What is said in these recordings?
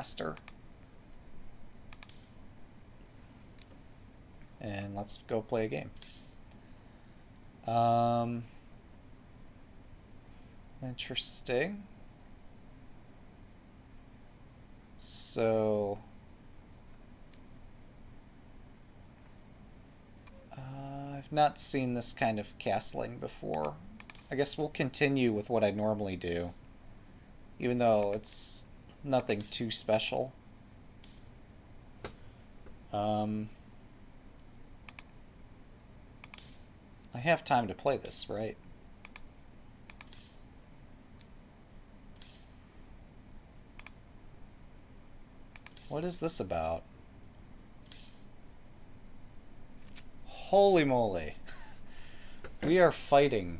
faster. And let's go play a game. Interesting. So I've not seen this kind of castling before. I guess we'll continue with what I normally do, even though it's nothing too special. I have time to play this, right? What is this about? Holy moly. We are fighting.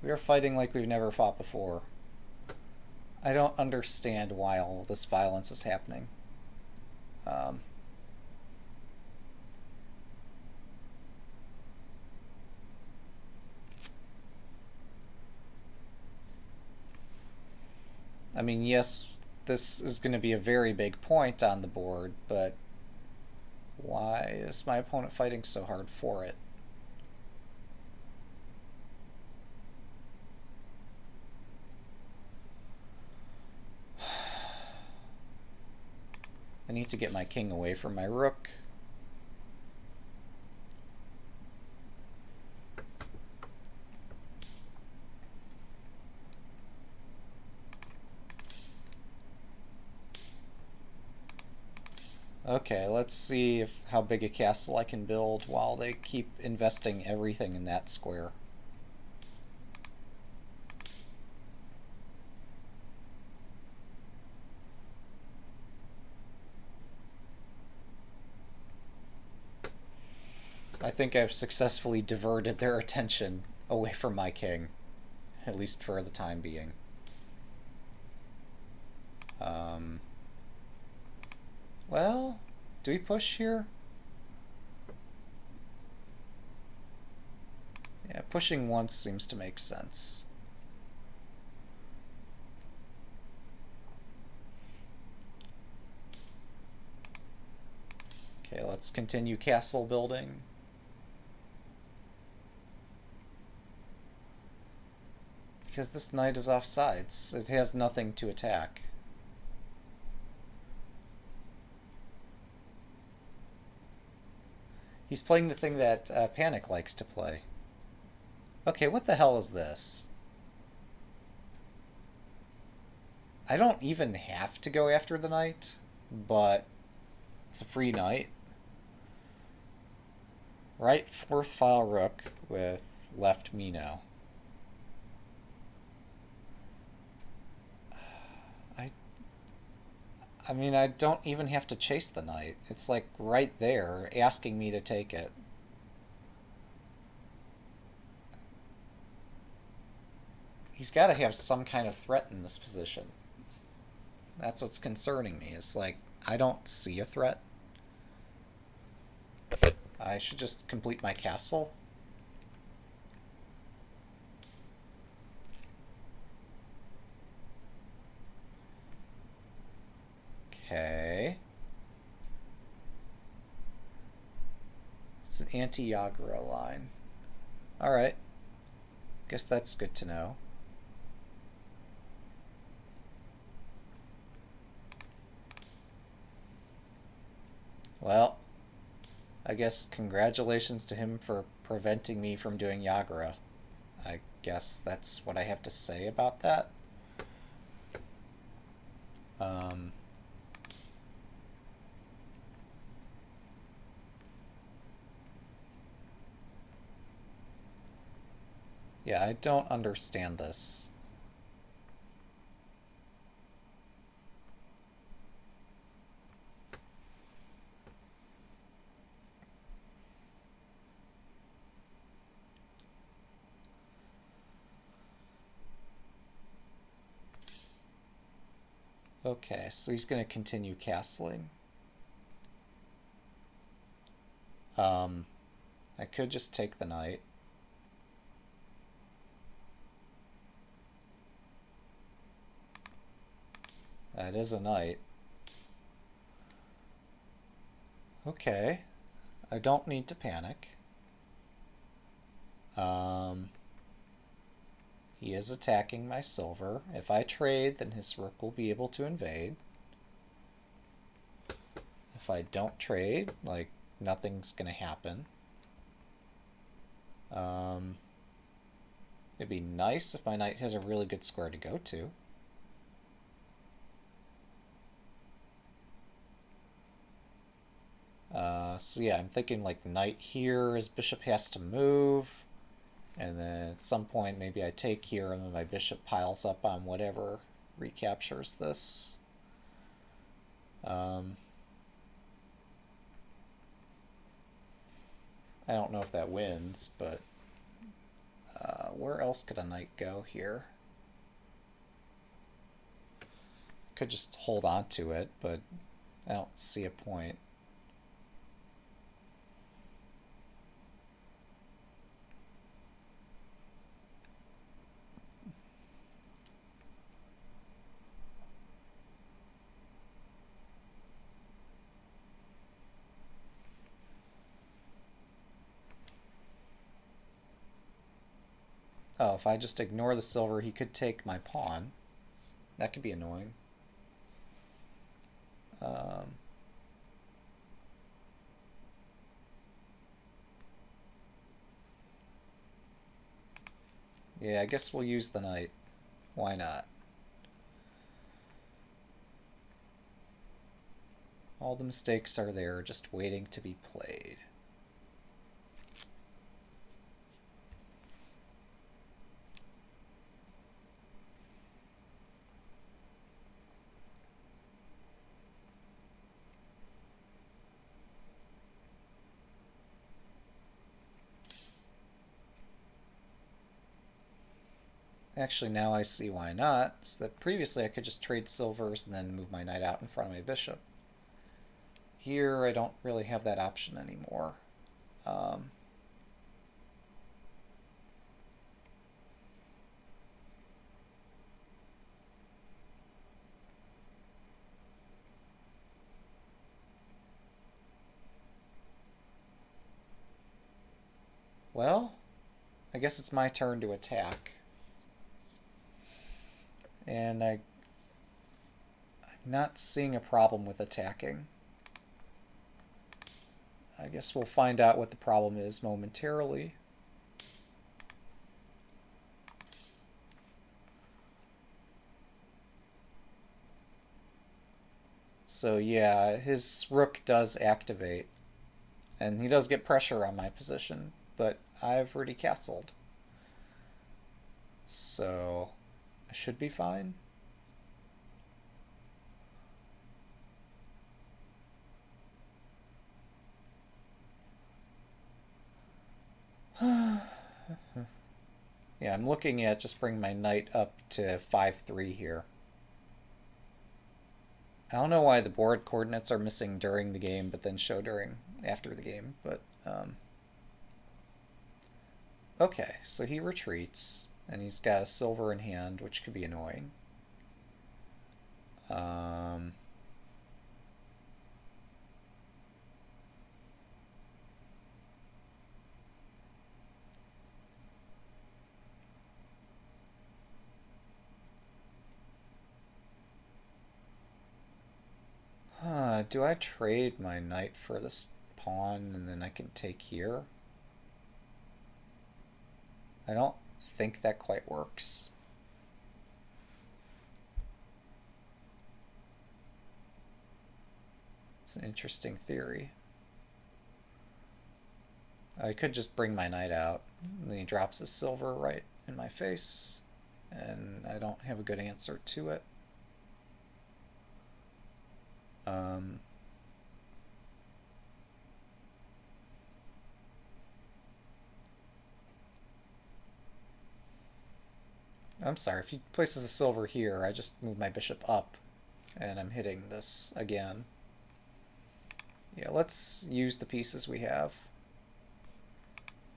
We are fighting like we've never fought before. I don't understand why all this violence is happening. I mean, yes, this is going to be a very big point on the board, but why is my opponent fighting so hard for it? I need to get my king away from my rook. Okay, let's see how big a castle I can build while they keep investing everything in that square. I think I've successfully diverted their attention away from my king, at least for the time being. Well, do we push here? Yeah, pushing once seems to make sense. Okay, let's continue castle building. Because this knight is off sides. It has nothing to attack. He's playing the thing that Panic likes to play. Okay, what the hell is this? I don't even have to go after the knight, but it's a free knight. Right fourth file rook with left Mino. I mean, I don't even have to chase the knight. It's like right there, asking me to take it. He's got to have some kind of threat in this position. That's what's concerning me. It's like, I don't see a threat. I should just complete my castle. Okay. It's an anti-Yagura line. Alright. Guess that's good to know. Well, I guess congratulations to him for preventing me from doing Yagura. I guess that's what I have to say about that. Yeah, I don't understand this. Okay, so he's going to continue castling. I could just take the knight. That is a knight. Okay. I don't need to panic. Um, he is attacking my silver. If I trade, then his rook will be able to invade. If I don't trade, like, nothing's gonna happen. It'd be nice if my knight has a really good square to go to. So yeah, I'm thinking like knight here, his bishop has to move, and then at some point maybe I take here and then my bishop piles up on whatever recaptures this. I don't know if that wins, but where else could a knight go here? Could just hold on to it, but I don't see a point. Oh, if I just ignore the silver, he could take my pawn. That could be annoying. Yeah, I guess we'll use the knight. Why not? All the mistakes are there, just waiting to be played. Actually, now I see why not. So that previously I could just trade silvers and then move my knight out in front of my bishop. Here I don't really have that option anymore. Well, I guess it's my turn to attack. And I'm not seeing a problem with attacking. I guess we'll find out what the problem is momentarily. So yeah, his rook does activate. And he does get pressure on my position, but I've already castled. So I should be fine. Yeah, I'm looking at just bringing my knight up to 5-3 here. I don't know why the board coordinates are missing during the game, but then show after the game. But okay, so he retreats, and he's got a silver in hand, which could be annoying. Do I trade my knight for this pawn and then I can take here? I don't think that quite works. It's an interesting theory. I could just bring my knight out, and then he drops his silver right in my face, and I don't have a good answer to it. I'm sorry, if he places the silver here, I just move my bishop up, and I'm hitting this again. Yeah, let's use the pieces we have.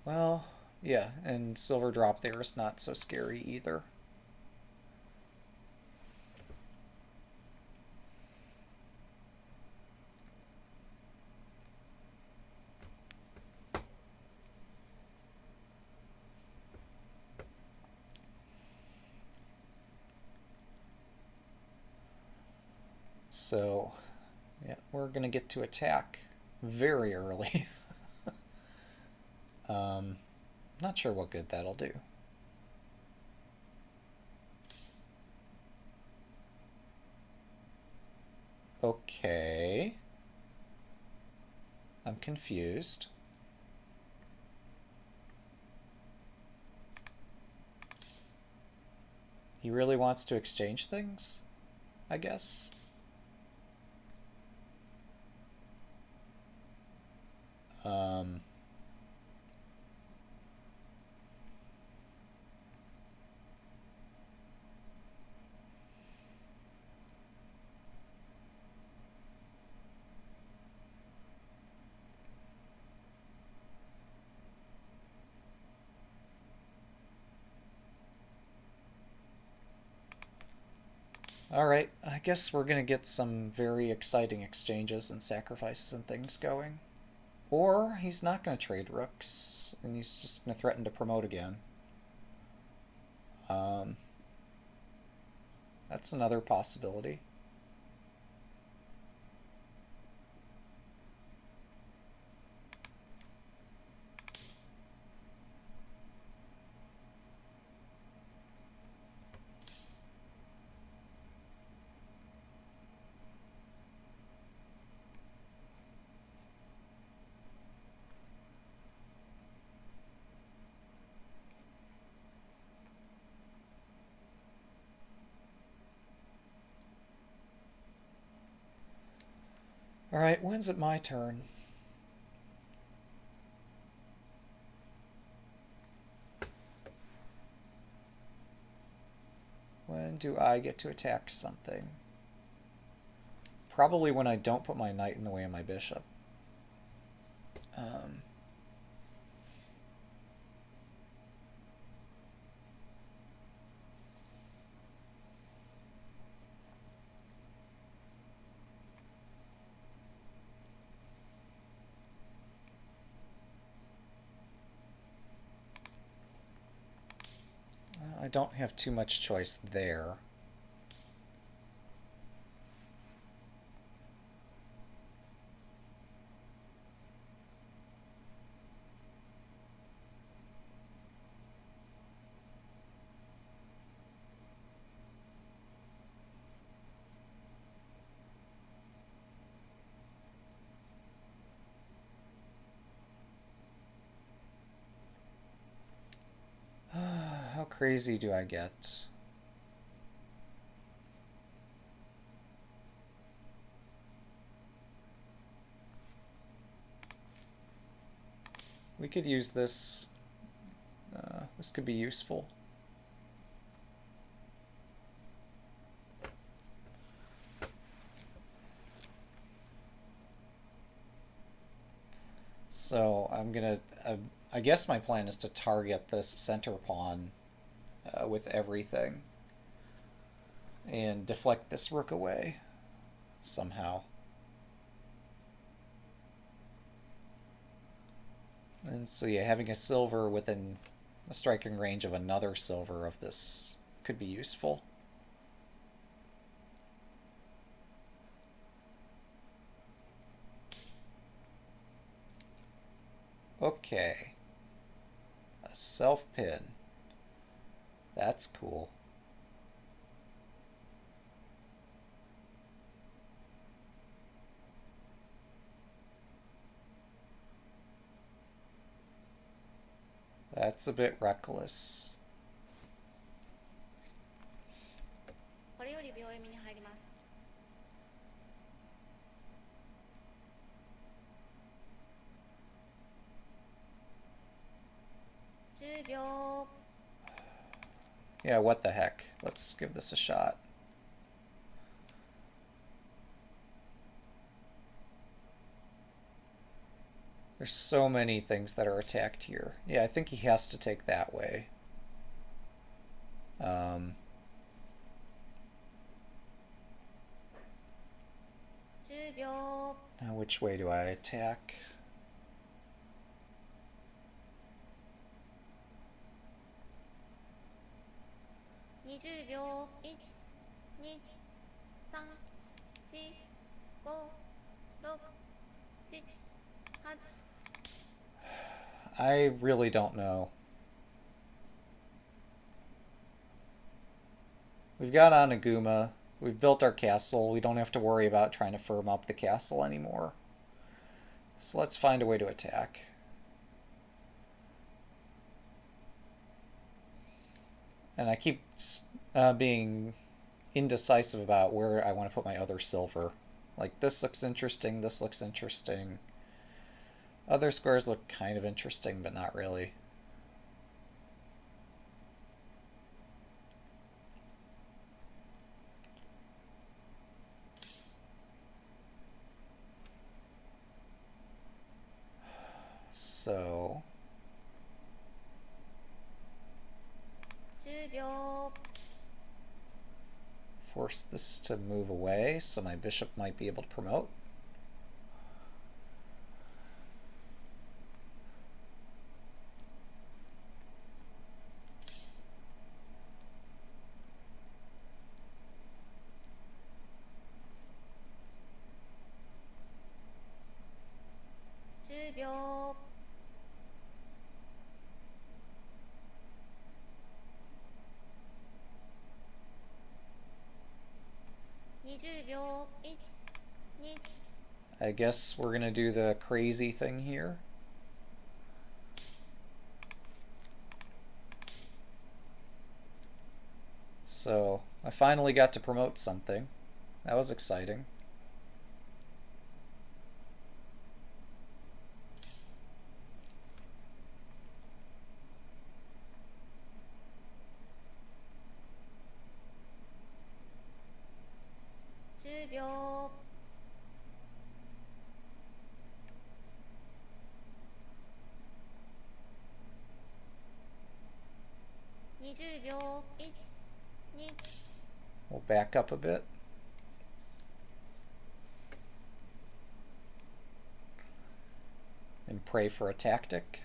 Well, yeah, and silver drop there is not so scary either. So, yeah, we're gonna get to attack very early. Not sure what good that'll do. Okay. I'm confused. He really wants to exchange things, I guess. Um, Alright, I guess we're gonna get some very exciting exchanges and sacrifices and things going. Or he's not gonna trade rooks, and he's just gonna threaten to promote again. Um, that's another possibility. Alright, when's it my turn? When do I get to attack something? Probably when I don't put my knight in the way of my bishop. Um, I don't have too much choice there. How crazy do I get? We could use this. This could be useful. So I'm gonna. I guess my plan is to target this center pawn with everything and deflect this rook away somehow. And so yeah, having a silver within a striking range of another silver of this could be useful. Okay. A self-pin. That's cool. That's a bit reckless. これより秒読みに入ります。10秒。 Yeah, what the heck? Let's give this a shot. There's so many things that are attacked here. Yeah, I think he has to take that way. Um, 10秒。 now which way do I attack? 20秒。1、2、3、4、5、6、7、8、I really don't know. We've got Oniguma. We've built our castle. We don't have to worry about trying to firm up the castle anymore. So let's find a way to attack. And I keep being indecisive about where I want to put my other silver. Like, this looks interesting, this looks interesting. Other squares look kind of interesting, but not really. So... 10秒。 force this to move away so my bishop might be able to promote.秒。 20秒。 1、2。 I guess we're gonna do the crazy thing here. So I finally got to promote something. That was exciting.秒。 20秒。 1、2。 We'll back up a bit. And pray for a tactic.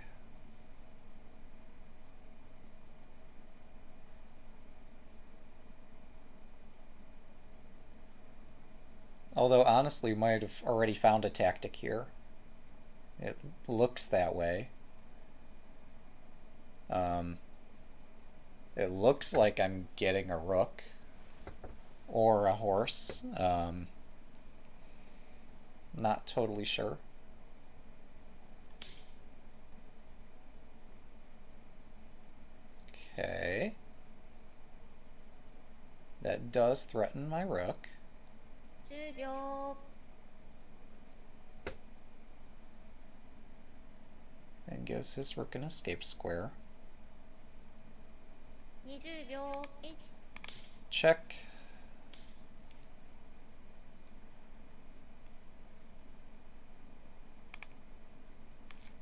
Although honestly, we might have already found a tactic here. It looks that way. It looks like I'm getting a rook or a horse. Not totally sure. Okay. That does threaten my rook. 10秒。 And gives his rook an escape square. 20秒。 1。 Check.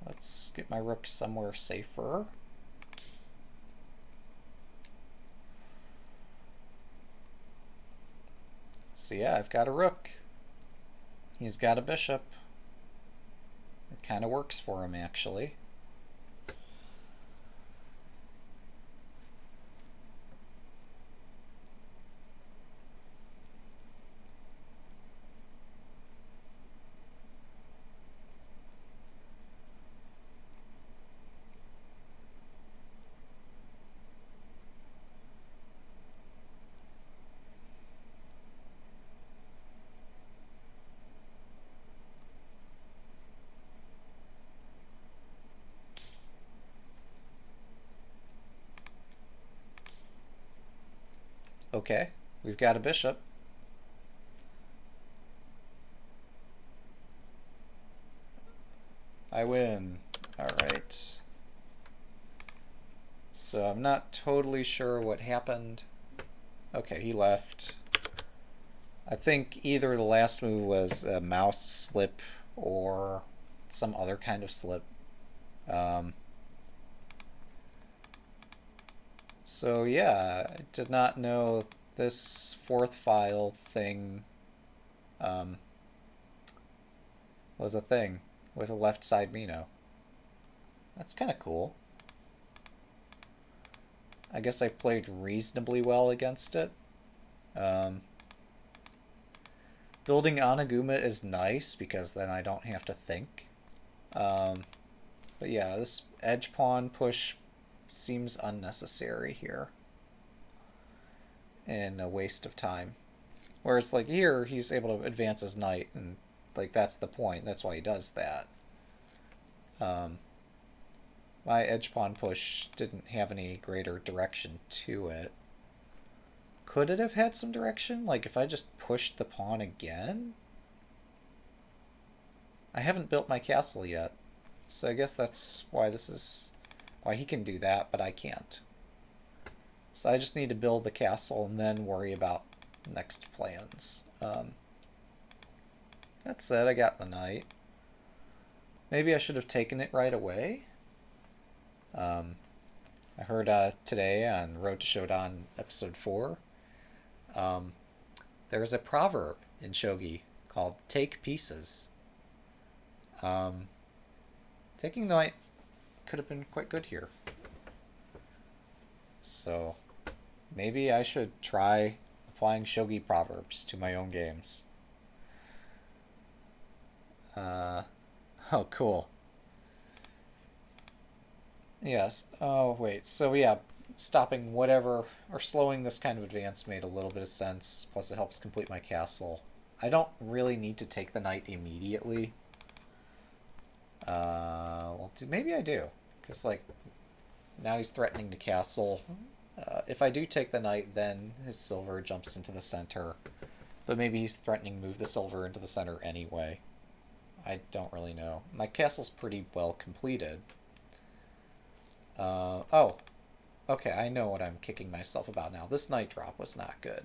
Let's get my rook somewhere safer. So yeah, I've got a rook. He's got a bishop. It kind of works for him, actually. Okay, we've got a bishop. I win. Alright. So I'm not totally sure what happened. Okay, he left. I think either the last move was a mouse slip or some other kind of slip. So yeah, I did not know this fourth file thing was a thing with a left side Mino. That's kind of cool. I guess I played reasonably well against it. Building Anaguma is nice because then I don't have to think. Um, but yeah, this edge pawn push seems unnecessary here and a waste of time. Whereas like here, he's able to advance his knight, and like that's the point. That's why he does that. Um, my edge pawn push didn't have any greater direction to it. Could it have had some direction? Like if I just pushed the pawn again? I haven't built my castle yet, so I guess that's why this is why he can do that, but I can't. So I just need to build the castle and then worry about next plans. That's it, I got the knight. Maybe I should have taken it right away. I heard today on Road to Shodan episode 4, there's a proverb in shogi called take pieces. Taking the knight could have been quite good here. So maybe I should try applying shogi proverbs to my own games. Oh, cool. Yes. Oh, wait. So, yeah, stopping whatever, or slowing this kind of advance made a little bit of sense. Plus, it helps complete my castle. I don't really need to take the knight immediately. Well, maybe I do. Because, like, now he's threatening the castle. If I do take the knight, then his silver jumps into the center. But maybe he's threatening to move the silver into the center anyway. I don't really know. My castle's pretty well completed. Oh. Okay, I know what I'm kicking myself about now. This knight drop was not good.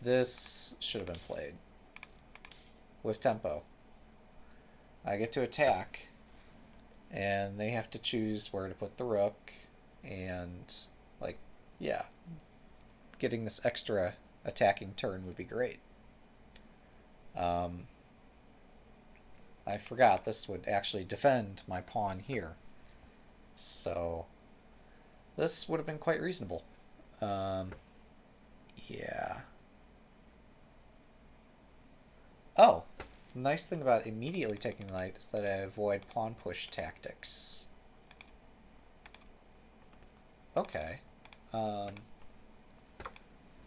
This should have been played. With tempo. I get to attack, and they have to choose where to put the rook, and, like, yeah. Getting this extra attacking turn would be great. I forgot this would actually defend my pawn here. So this would have been quite reasonable. Yeah. Oh, the nice thing about immediately taking the knight is that I avoid pawn push tactics. Okay.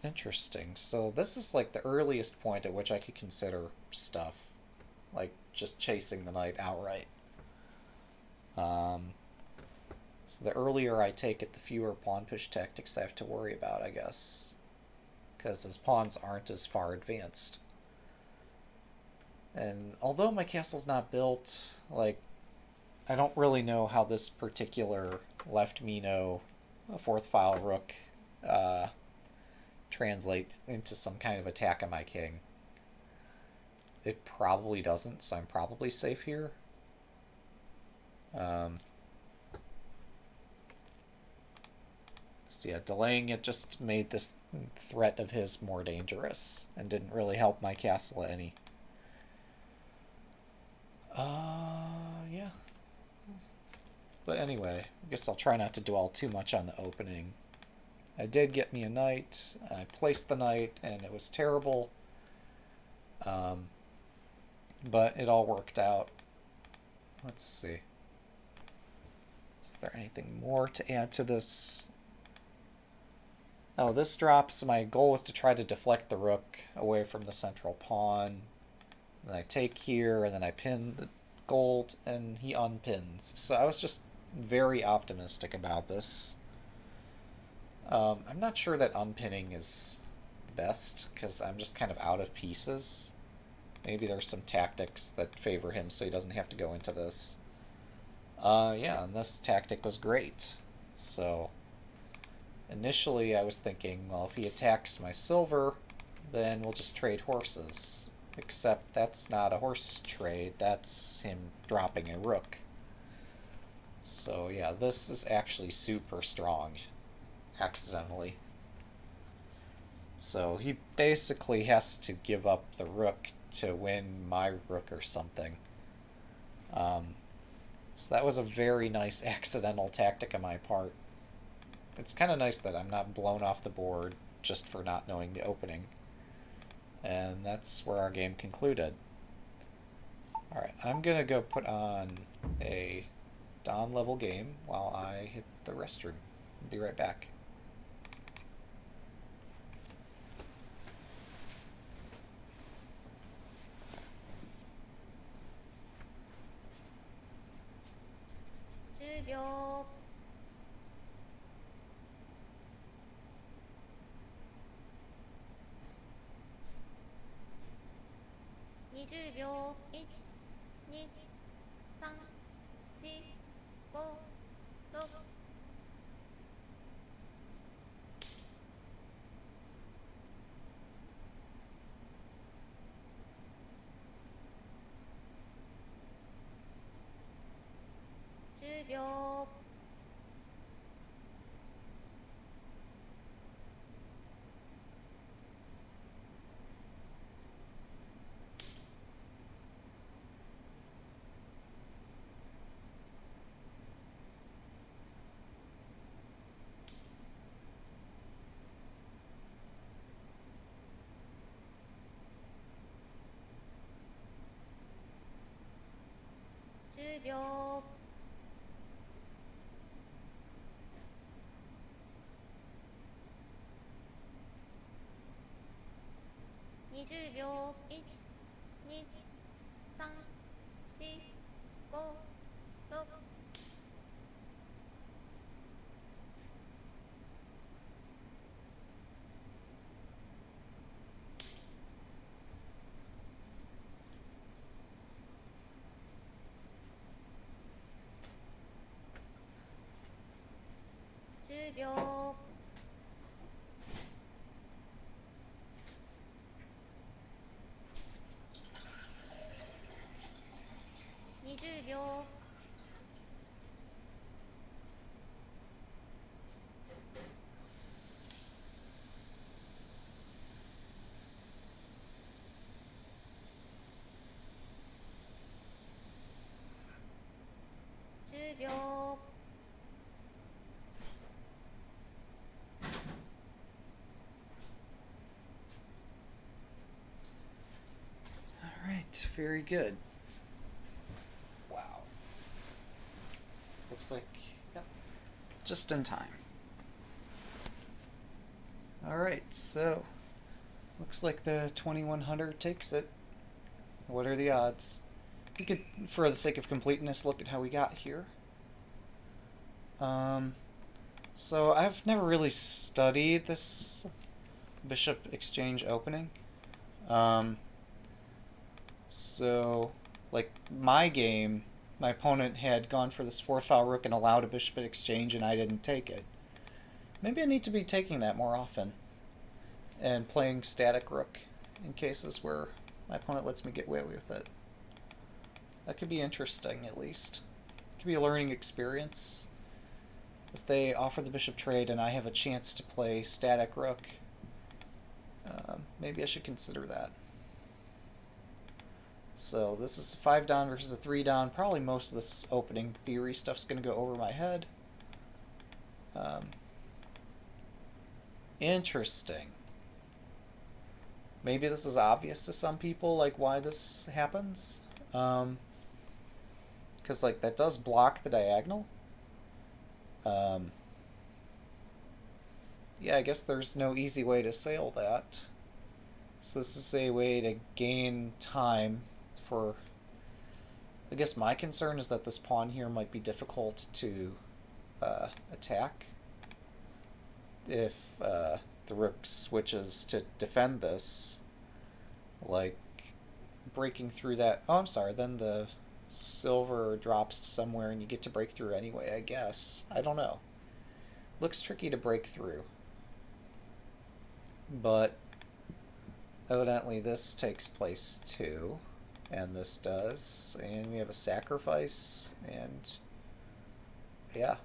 Interesting. So this is like the earliest point at which I could consider stuff. Like just chasing the knight outright. So the earlier I take it, the fewer pawn push tactics I have to worry about, I guess. Because his pawns aren't as far advanced. And although my castle's not built, like, I don't really know how this particular left Mino, a fourth file rook, translate into some kind of attack on my king. It probably doesn't, so I'm probably safe here. So yeah, delaying it just made this threat of his more dangerous and didn't really help my castle any. Yeah. But anyway, I guess I'll try not to dwell too much on the opening. I did get me a knight. I placed the knight, and it was terrible. But it all worked out. Let's see. Is there anything more to add to this? Oh, this drops. My goal was to try to deflect the rook away from the central pawn. Then I take here, and then I pin the gold, and he unpins. So I was just very optimistic about this. I'm not sure that unpinning is best, because I'm just kind of out of pieces. Maybe there's some tactics that favor him so he doesn't have to go into this. Yeah, and this tactic was great. So, initially I was thinking, well, if he attacks my silver, then we'll just trade horses. Except that's not a horse trade, that's him dropping a rook. So yeah, this is actually super strong, accidentally. So he basically has to give up the rook to win my rook or something. So that was a very nice accidental tactic on my part. It's kind of nice that I'm not blown off the board just for not knowing the opening. And that's where our game concluded. Alright, I'm gonna go put on a Don level game while I hit the restroom. Be right back.秒 20秒 1、2、3、4、5、6 10秒 10秒 20秒 1、2、3、4、5、6 10秒 20秒 10秒 Alright, very good. Wow. Looks like, yep, just in time. Alright, so looks like the 2100 takes it. What are the odds? We could, for the sake of completeness, look at how we got here. So I've never really studied this bishop exchange opening. So, like, my game, my opponent had gone for this 4-file rook and allowed a bishop exchange, and I didn't take it. Maybe I need to be taking that more often and playing static rook in cases where my opponent lets me get away with it. That could be interesting, at least. It could be a learning experience. If they offer the bishop trade and I have a chance to play static rook, maybe I should consider that. So this is a 5 down versus a 3 down. Probably most of this opening theory stuff's going to go over my head. Interesting. Maybe this is obvious to some people, like why this happens. Because like that does block the diagonal. Yeah, I guess there's no easy way to sail that. So this is a way to gain time for... I guess my concern is that this pawn here might be difficult to attack if the rook switches to defend this. Like, breaking through that... Oh, I'm sorry, then the silver drops somewhere and you get to break through anyway, I guess. I don't know. Looks tricky to break through. But evidently this takes place too, and this does, and we have a sacrifice, and yeah.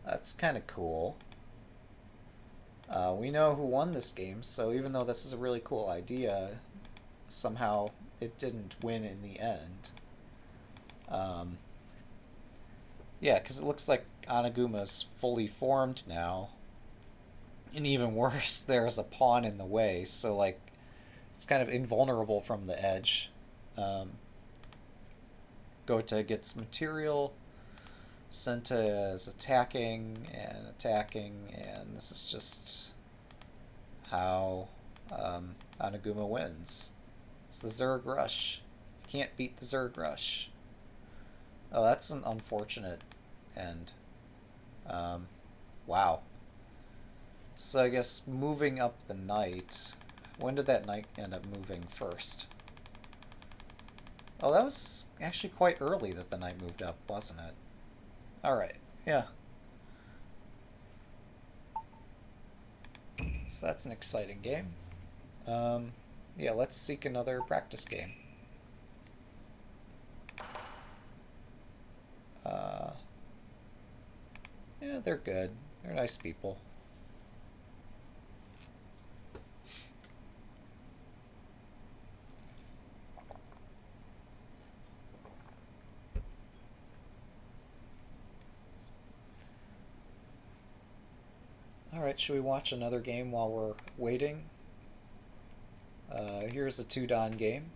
That's kind of cool. We know who won this game, so even though this is a really cool idea, somehow it didn't win in the end. Yeah, because it looks like Anaguma's fully formed now. And even worse, there's a pawn in the way, so like it's kind of invulnerable from the edge. Um, Gota gets material. Senta is attacking, and this is just how Anaguma wins. It's the Zerg Rush. You can't beat the Zerg Rush. Oh, that's an unfortunate end. Wow. So I guess moving up the knight. When did that knight end up moving first? Oh, that was actually quite early that the knight moved up, wasn't it? Alright, yeah. So that's an exciting game. Yeah, let's seek another practice game. Yeah, they're good. They're nice people. Alright, should we watch another game while we're waiting? Here's a 2-dan game.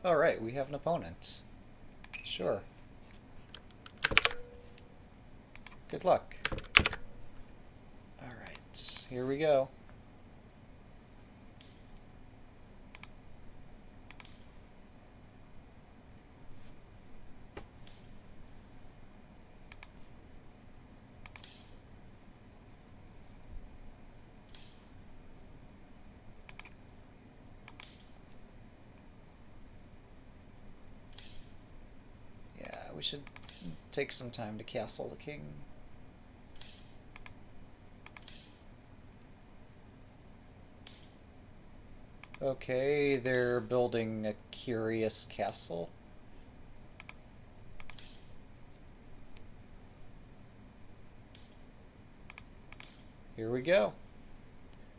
Alright, we have an opponent. Sure. Good luck. Alright, here we go. We should take some time to castle the king. Okay, they're building a curious castle. Here we go.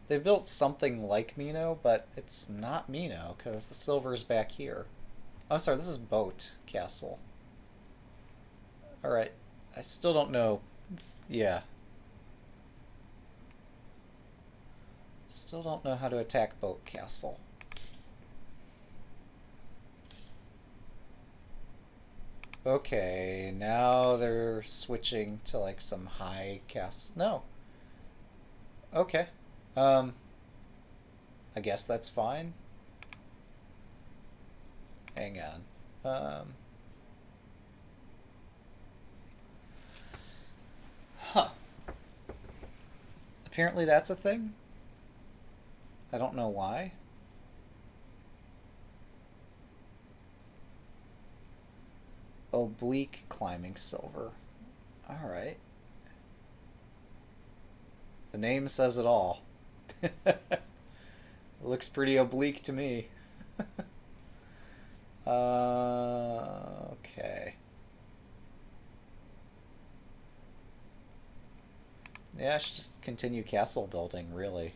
They built something like Mino, but it's not Mino because the silver's back here. Oh, I'm sorry, this is Boat Castle. Alright, I still don't know. Yeah. Still don't know how to attack Boat Castle. Okay, now they're switching to like some high castle. No. Okay. I guess that's fine. Hang on. Huh. Apparently that's a thing. I don't know why. Oblique climbing silver. Alright. The name says it all. It looks pretty oblique to me. Okay. Yeah, I should just continue castle building, really.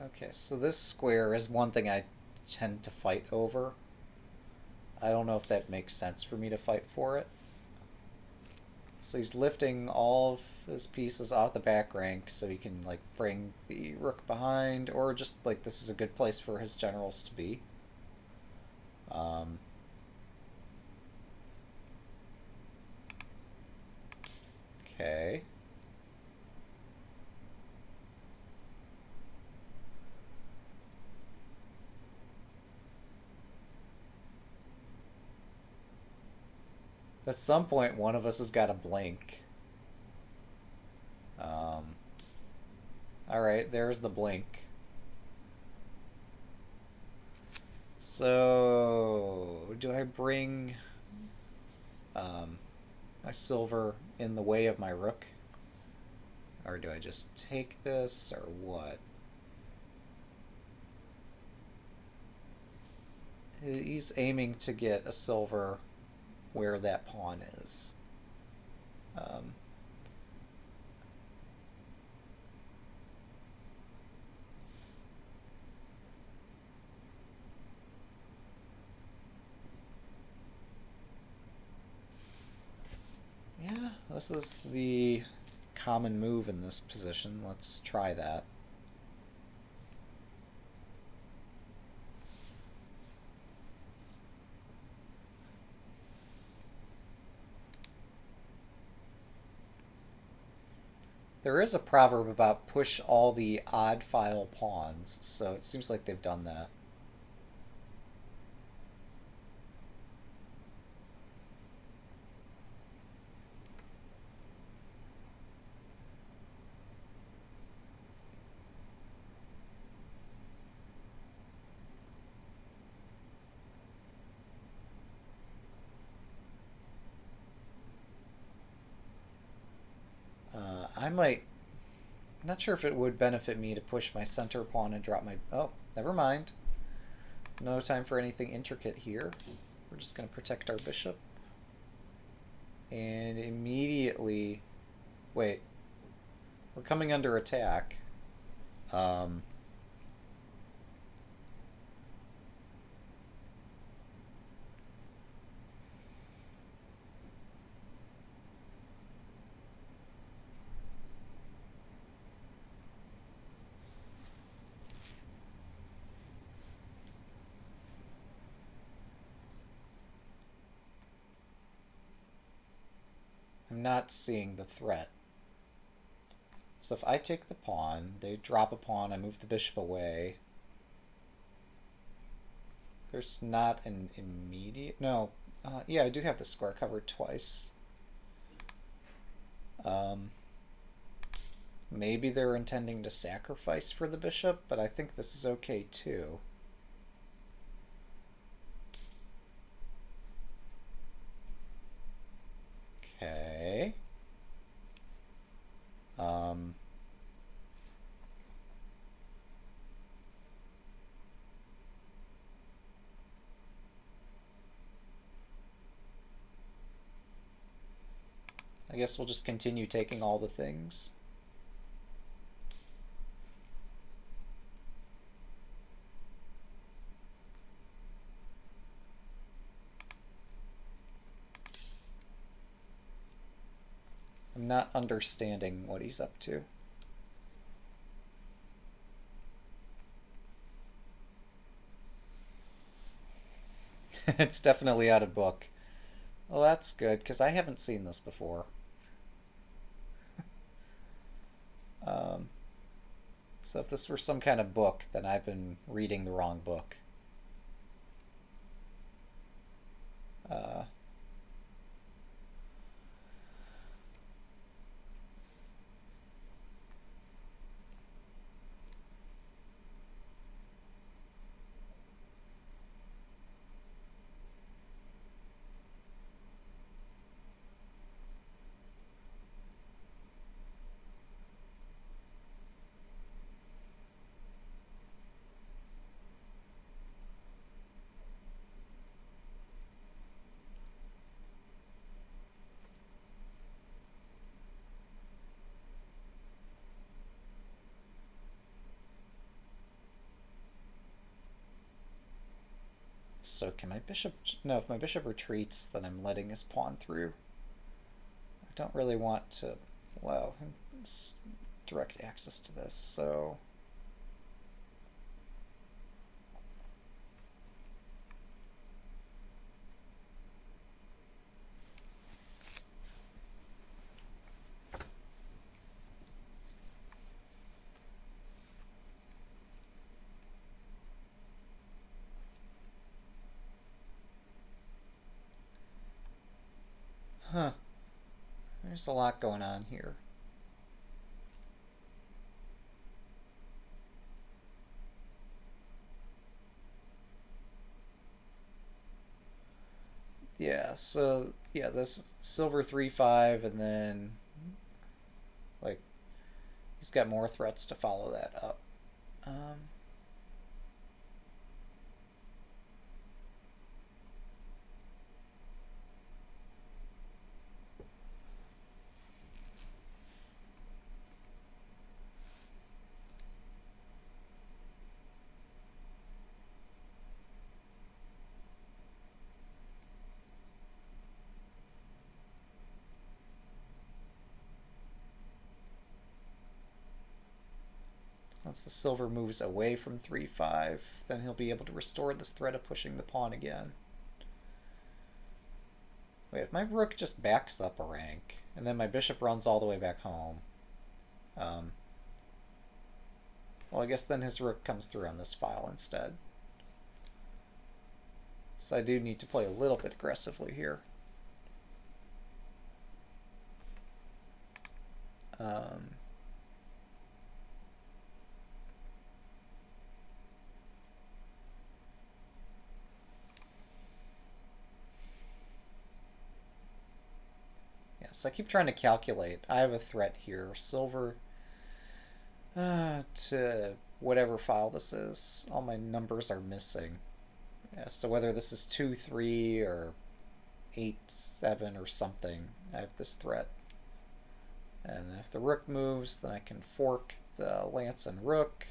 Okay, so this square is one thing I tend to fight over. I don't know if that makes sense for me to fight for it. So he's lifting all of his pieces off the back rank so he can like bring the rook behind, or just like this is a good place for his generals to be. Okay. At some point, one of us has got to blink. Alright, there's the blink. So, do I bring my silver in the way of my rook? Or do I just take this, or what? He's aiming to get a silver where that pawn is. Yeah, this is the common move in this position. Let's try that. There is a proverb about push all the odd file pawns, so it seems like they've done that. I might... I'm not sure if it would benefit me to push my center pawn and drop my... Oh, never mind. No time for anything intricate here. We're just going to protect our bishop. And immediately... Wait. We're coming under attack. I'm not seeing the threat. So if I take the pawn, they drop a pawn, I move the bishop away. There's not an immediate... No. Yeah, I do have the square covered twice. Maybe they're intending to sacrifice for the bishop, but I think this is okay too. Okay. I guess we'll just continue taking all the things. I'm not understanding what he's up to. It's definitely out of book. Well, that's good, because I haven't seen this before. So if this were some kind of book, then I've been reading the wrong book. So can my bishop... No, if my bishop retreats, then I'm letting his pawn through. I don't really want to allow him direct access to this, so... Huh. There's a lot going on here. Yeah, so yeah, this silver 3/5, and then like he's got more threats to follow that up. Um, Once the silver moves away from 3/5, then he'll be able to restore this threat of pushing the pawn again. Wait, if my rook just backs up a rank, and then my bishop runs all the way back home, um, well, I guess then his rook comes through on this file instead. So I do need to play a little bit aggressively here. Um, yes, I keep trying to calculate. I have a threat here. Silver to whatever file this is. All my numbers are missing. Yeah, so whether this is 2, 3, or 8, 7, or something, I have this threat. And if the rook moves, then I can fork the lance and rook.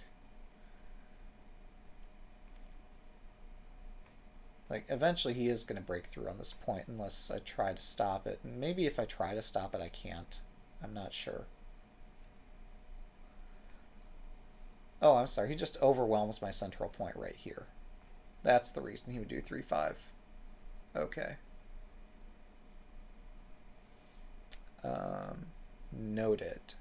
Like, eventually he is going to break through on this point unless I try to stop it. And maybe if I try to stop it, I can't. I'm not sure. Oh, I'm sorry. He just overwhelms my central point right here. That's the reason he would do 3/5. Okay. Noted.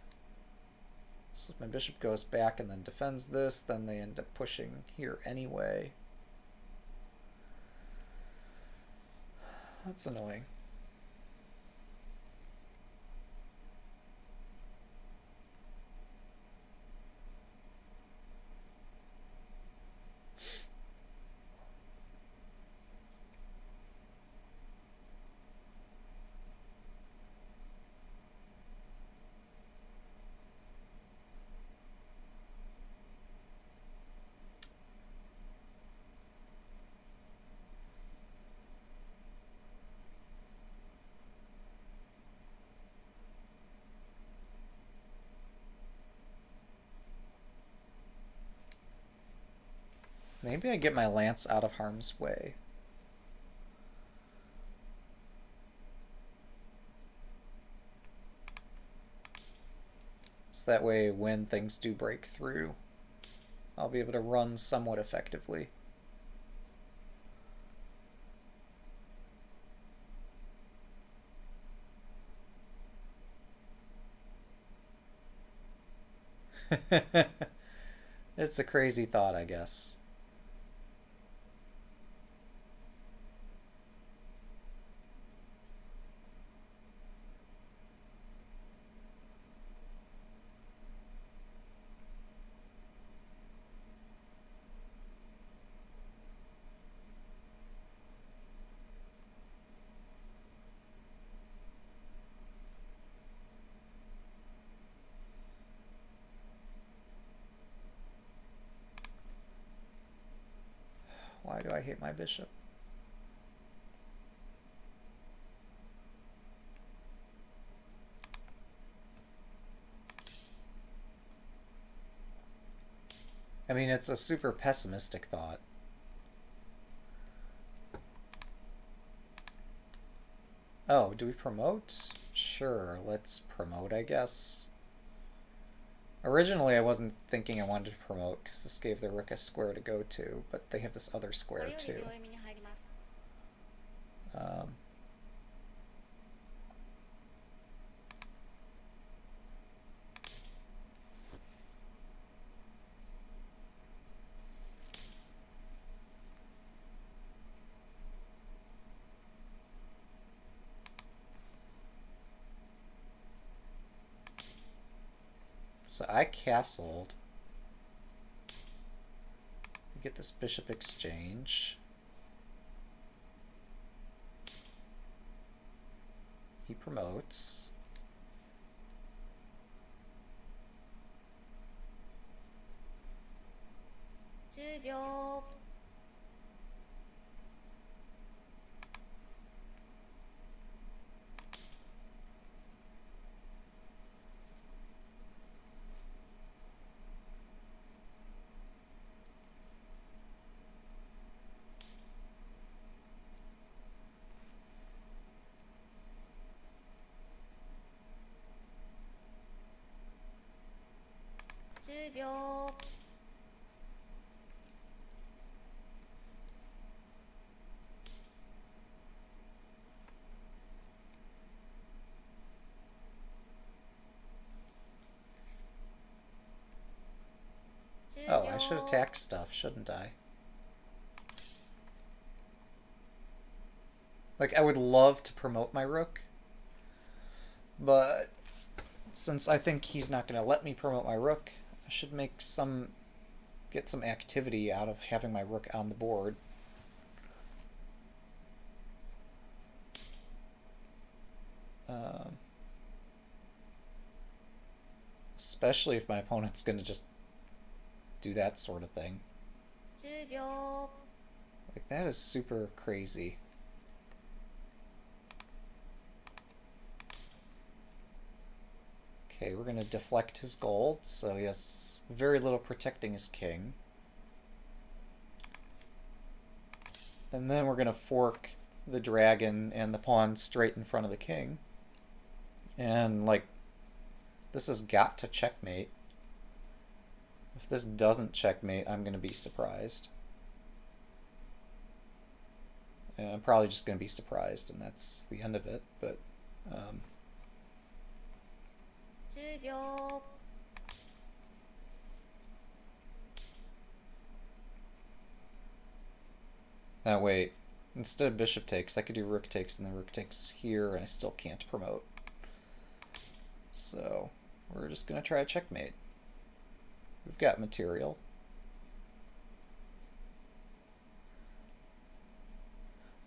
So if my bishop goes back and then defends this, then they end up pushing here anyway. That's annoying. Maybe I get my lance out of harm's way. So that way when things do break through, I'll be able to run somewhat effectively. It's a crazy thought, I guess. Why do I hate my bishop? I mean, it's a super pessimistic thought. Oh, do we promote? Sure, let's promote, I guess. Originally, I wasn't thinking I wanted to promote because this gave the rook a square to go to, but they have this other square too. Um, So I castled. We get this bishop exchange. He promotes.秒.秒. Oh, I should attack stuff, shouldn't I? Like, I would love to promote my rook, but since I think he's not going to let me promote my rook, I should get some activity out of having my rook on the board. Especially if my opponent's going to just do that sort of thing. Like, that is super crazy. Okay, we're going to deflect his gold, so he has very little protecting his king. And then we're going to fork the dragon and the pawn straight in front of the king. And, like, this has got to checkmate. If this doesn't checkmate, I'm going to be surprised. And I'm probably just going to be surprised, and that's the end of it, but... Now wait, instead of bishop takes, I could do rook takes, and then rook takes here, and I still can't promote. So, we're just going to try a checkmate. We've got material.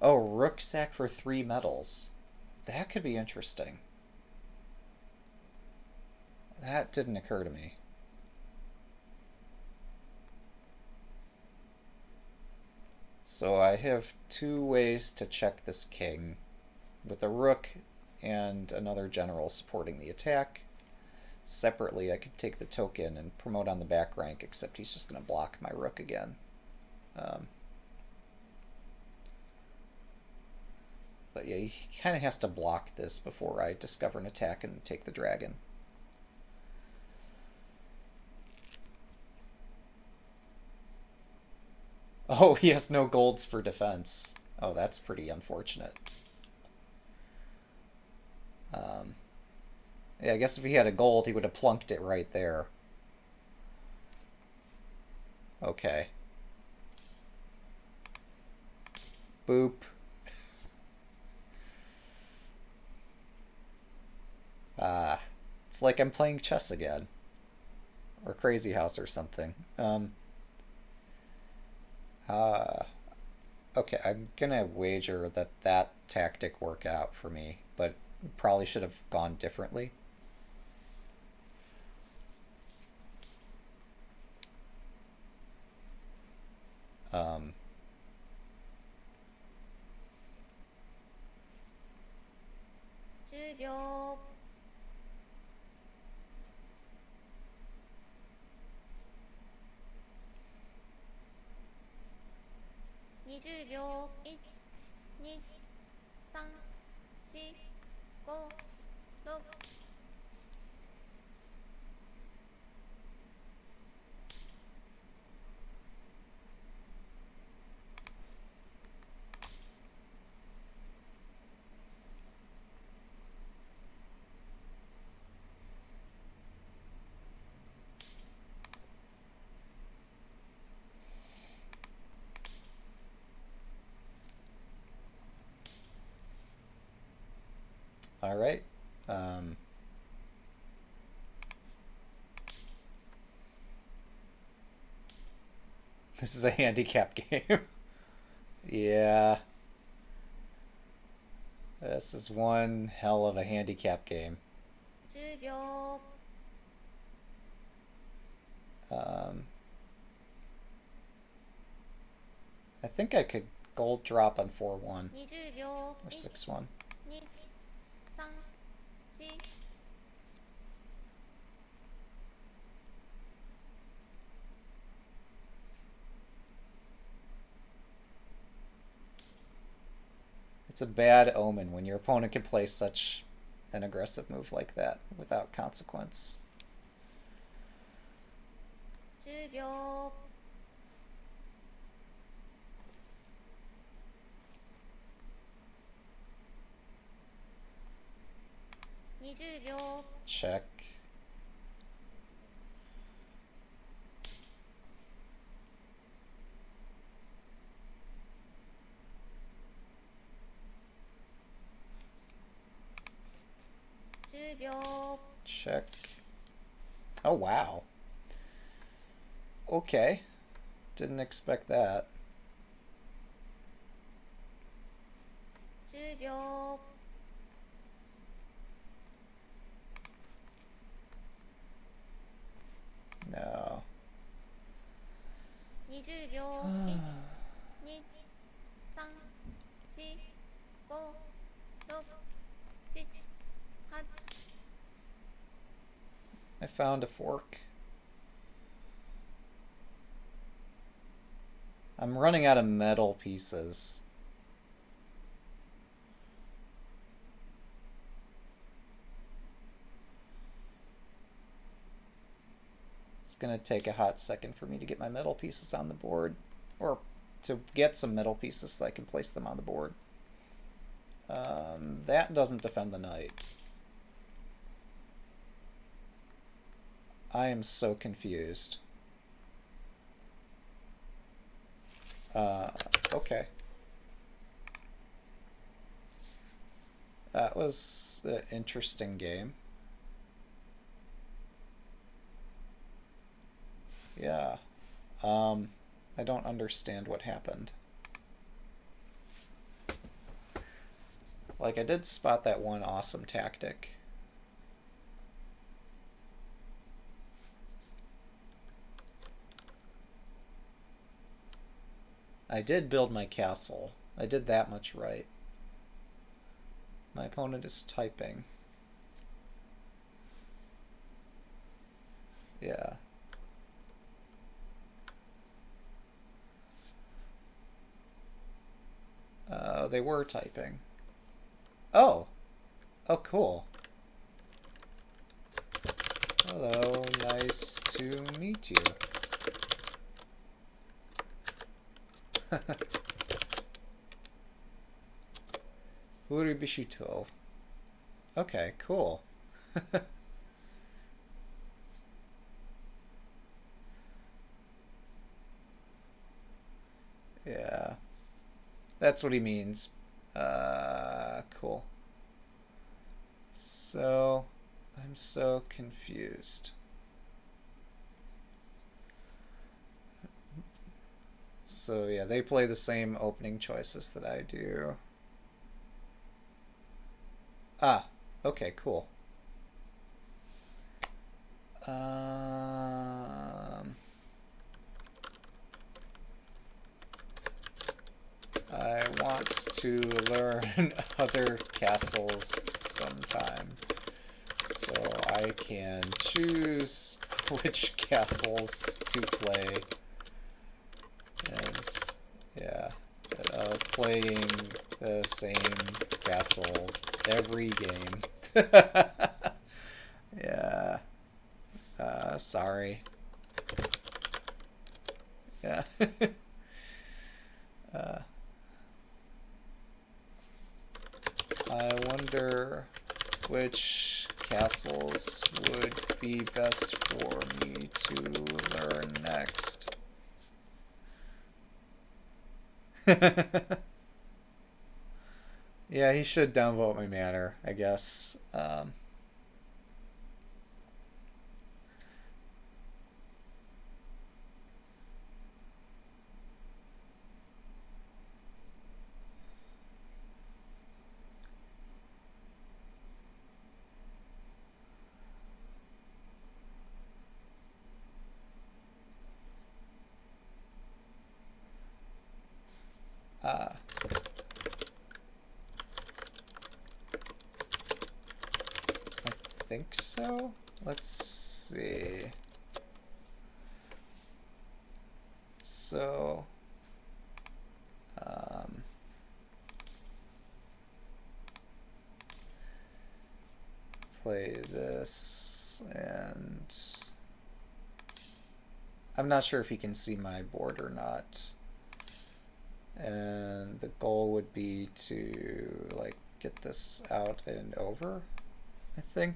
Oh, rook sack for 3 metals. That could be interesting. That didn't occur to me. So I have 2 ways to check this king, with a rook and another general supporting the attack. Separately, I could take the token and promote on the back rank, except he's just going to block my rook again. But yeah, he kind of has to block this before I discover an attack and take the dragon. Oh, he has no golds for defense. Oh, that's pretty unfortunate. Yeah, I guess if he had a gold, he would have plunked it right there. Okay. Boop. It's like I'm playing chess again. Or Crazy House or something. Okay, I'm gonna wager that that tactic worked out for me, but probably should have gone differently. Um, 秒. 20秒. 1、2、3、4、5、6。all right. This is a handicap game. Yeah. This is one hell of a handicap game. 10秒 I think I could gold drop on 4-1 20秒 or 6-1. 2 3 4 It's a bad omen when your opponent can play such an aggressive move like that without consequence. 10秒 20秒 Check. Check. Oh, wow. Okay. Didn't expect that. 10秒 No. 20秒 1 2 3 4 5 6 7 8 I found a fork. I'm running out of metal pieces. It's gonna take a hot second for me to get my metal pieces on the board, or to get some metal pieces so I can place them on the board. That doesn't defend the knight. I am so confused. Okay. That was an interesting game. Yeah. I don't understand what happened. Like, I did spot that one awesome tactic. I did build my castle. I did that much right. My opponent is typing. Yeah. They were typing. Oh! Oh, cool. Hello, nice to meet you. Uribishito. Okay, cool. Yeah. That's what he means. Cool. So, I'm so confused. So yeah, they play the same opening choices that I do. Ah, okay, cool. I want to learn other castles sometime, so I can choose which castles to play. As, yeah, playing the same castle every game. Yeah. Sorry. Yeah. I wonder which castles would be best for me to learn next. Yeah, he should downvote my manor, I guess. think so. Let's see. So, play this, and I'm not sure if he can see my board or not. And the goal would be to like get this out and over, I think.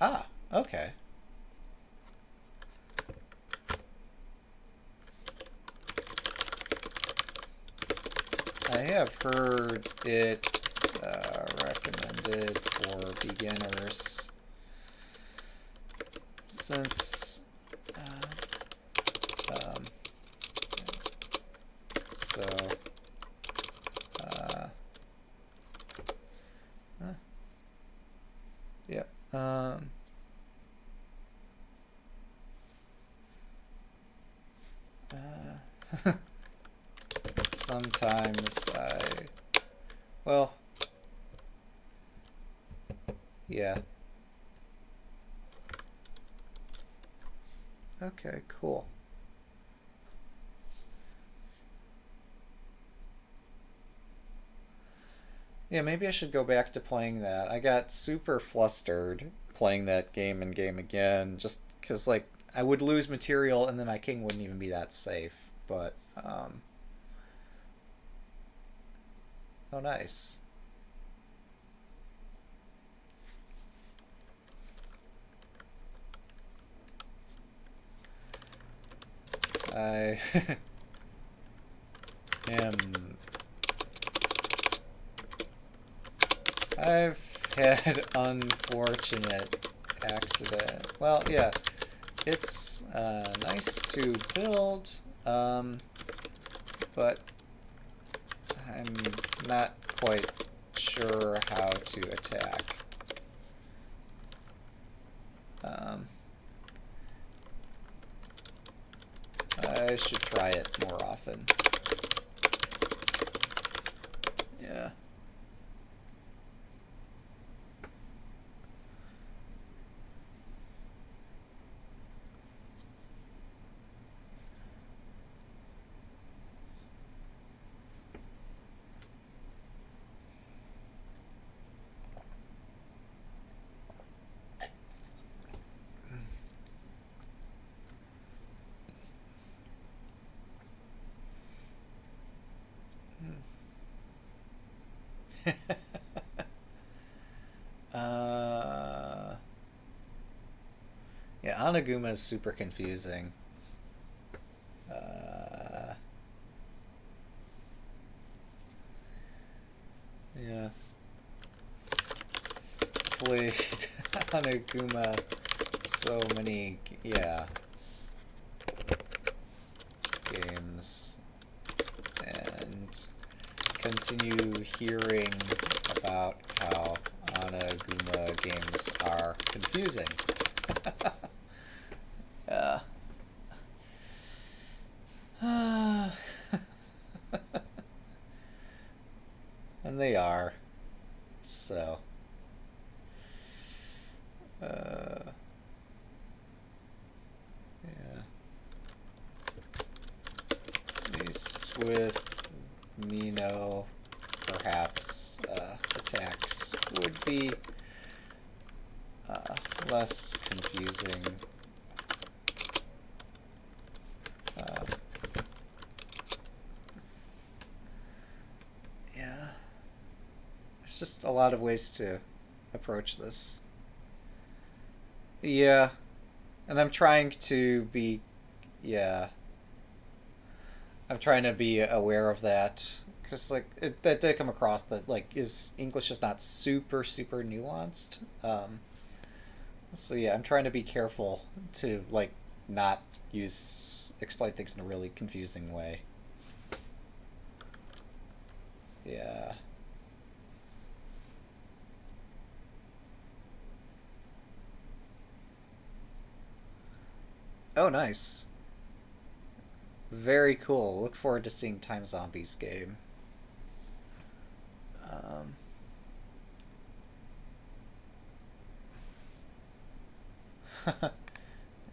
Ah, okay. I have heard it recommended for beginners since so yeah. Sometimes well, yeah. Okay, cool. Yeah, maybe I should go back to playing that. I got super flustered playing that game and game again, just because, like, I would lose material and then my king wouldn't even be that safe. But, oh, nice. I am. I've had unfortunate accident. Well, yeah, it's nice to build, but I'm not quite sure how to attack. I should try it more often. Yeah. Yeah, Anaguma is super confusing. Yeah. Played Anaguma so many, yeah, games, and continue hearing about how Anaguma games are confusing. And they are. So. Yeah. At least with Mino, perhaps attacks would be less confusing. Yeah. There's just a lot of ways to approach this. Yeah, and I'm trying to be, yeah, I'm trying to be aware of that because like that did come across that like is English is not super nuanced. So yeah, I'm trying to be careful to like not use explain things in a really confusing way. Yeah. Oh, nice. Very cool. Look forward to seeing Time Zombies game. Um,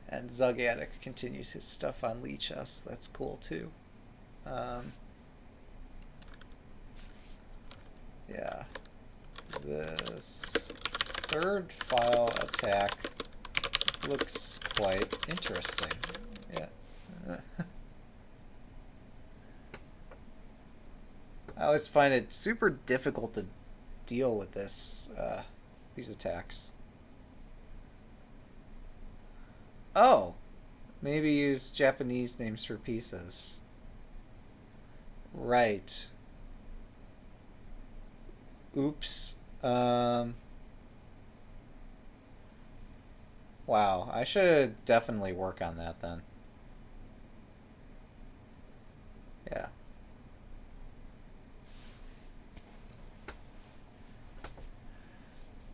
and Zugatic continues his stuff on Leechus. That's cool too. Um, yeah. This third file attack looks quite interesting. Yeah. I always find it super difficult to deal with these attacks. Oh, maybe use Japanese names for pieces. Right. Oops. Um. Wow. I should definitely work on that then. Yeah.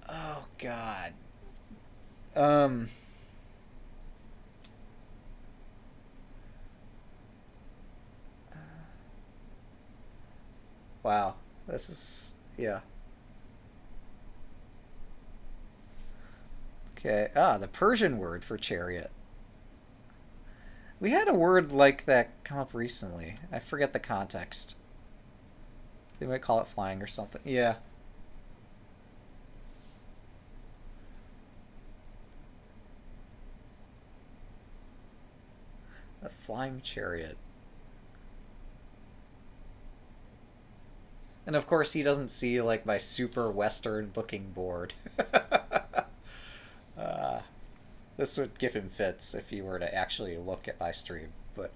Oh God. Um. Wow. This is yeah. Okay. Ah, the Persian word for chariot. We had a word like that come up recently. I forget the context. They might call it flying or something. Yeah. A flying chariot. And of course, he doesn't see like my super Western looking board. uh, this would give him fits if he were to actually look at my stream. But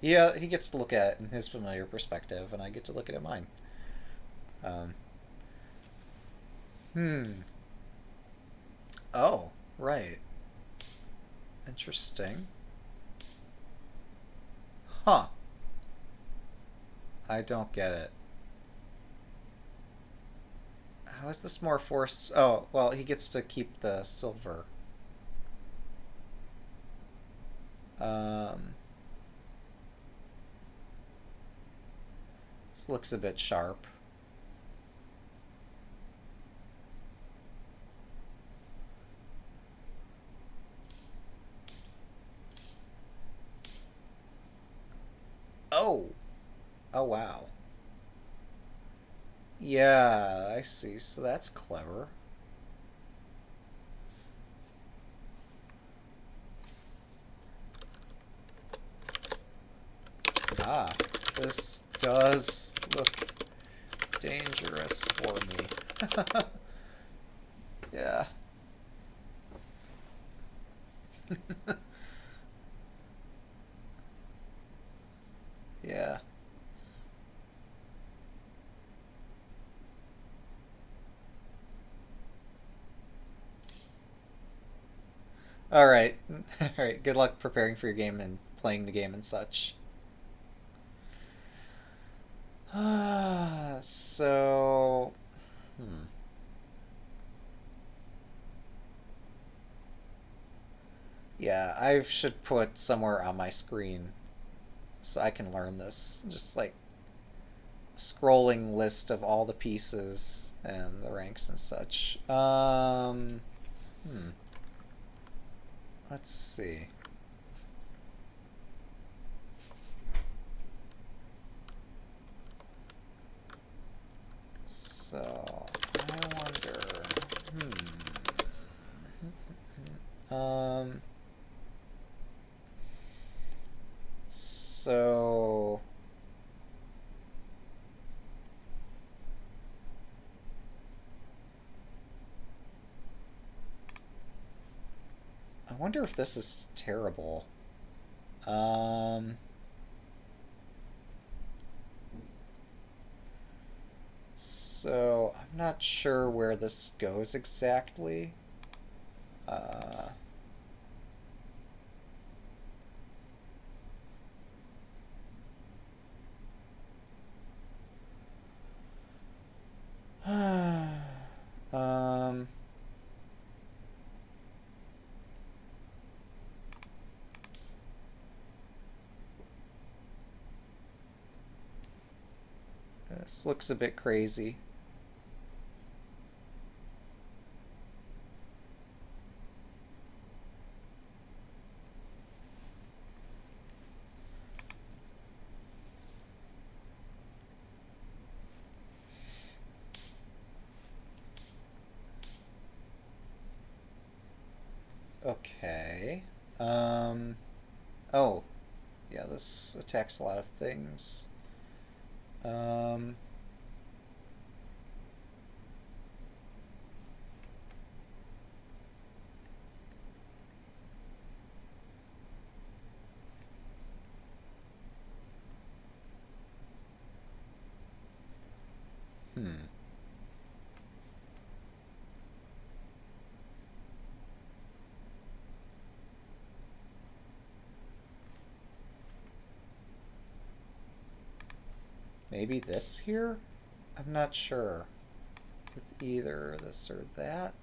yeah, he gets to look at it in his familiar perspective, and I get to look at it in mine. Um, hmm. Oh, right. Interesting. Huh. I don't get it. How is this more force? Oh, well, he gets to keep the silver. Um, this looks a bit sharp. Oh! Oh, wow. Yeah, I see. So that's clever. Ah, this does look dangerous for me. Yeah. Yeah. All right. All right. Good luck preparing for your game and playing the game and such. So, hmm. Yeah, I should put somewhere on my screen so I can learn this. Just like scrolling list of all the pieces and the ranks and such. Hmm. Let's see. So, I wonder. Hmm. So wonder if this is terrible. So I'm not sure where this goes exactly. Um, this looks a bit crazy. Okay. Oh, yeah, this attacks a lot of things. Um, hmm. Maybe this here? I'm not sure. With either this or that.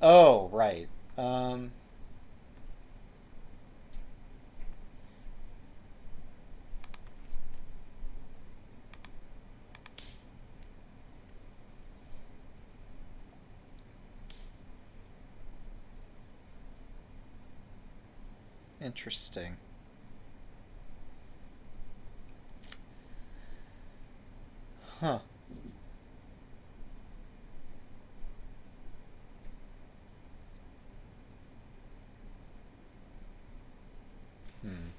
Oh, right. Interesting. Huh. Hmm.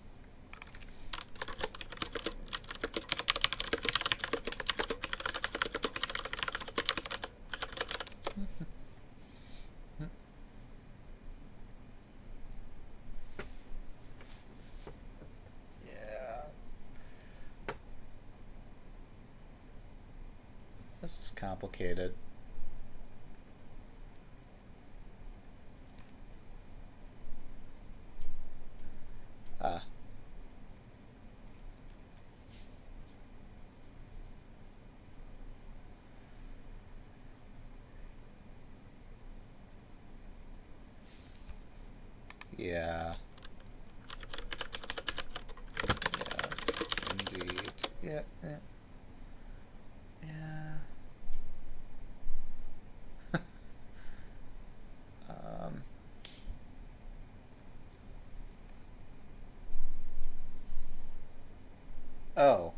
Yeah. This is complicated. Ah. Yeah. Yes, indeed. Yeah. Yeah. Yeah. um. Oh.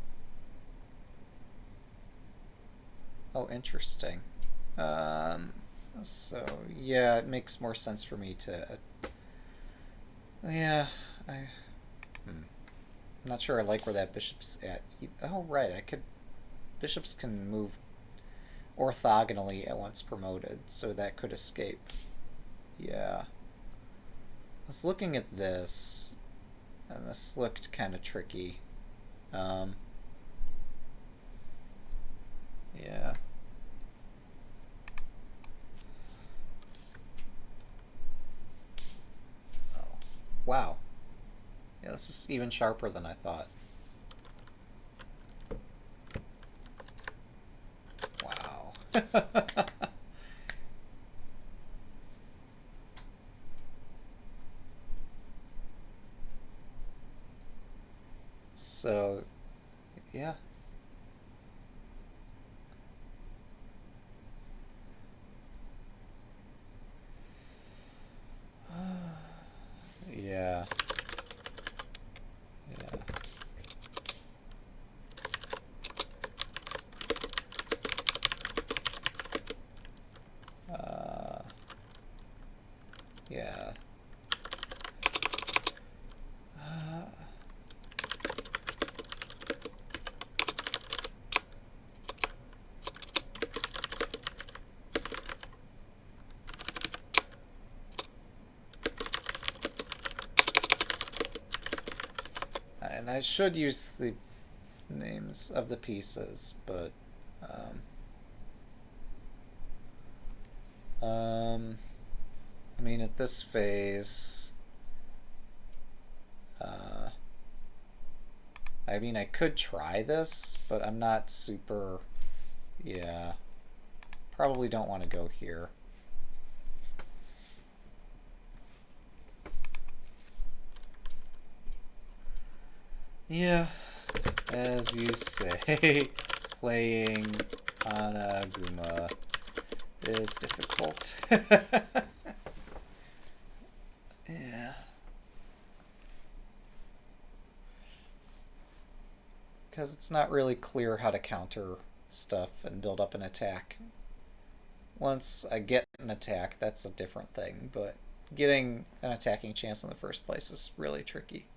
Oh, interesting. Um. So yeah, it makes more sense for me to. Yeah. I. Hmm. I'm not sure I like where that bishop's at. Oh, right. I could. Bishops can move orthogonally at once promoted, so that could escape. Yeah. I was looking at this, and this looked kind of tricky. Um, yeah. Oh, wow. Yeah, this is even sharper than I thought. Wow. So, yeah. Yeah. Yeah. Uh, yeah. Uh, I should use the names of the pieces, but I mean, at this phase, I mean, I could try this, but I'm not super, yeah, probably don't want to go here. Yeah, as you say, playing Anaguma is difficult. Yeah. Because it's not really clear how to counter stuff and build up an attack. Once I get an attack, that's a different thing, but getting an attacking chance in the first place is really tricky.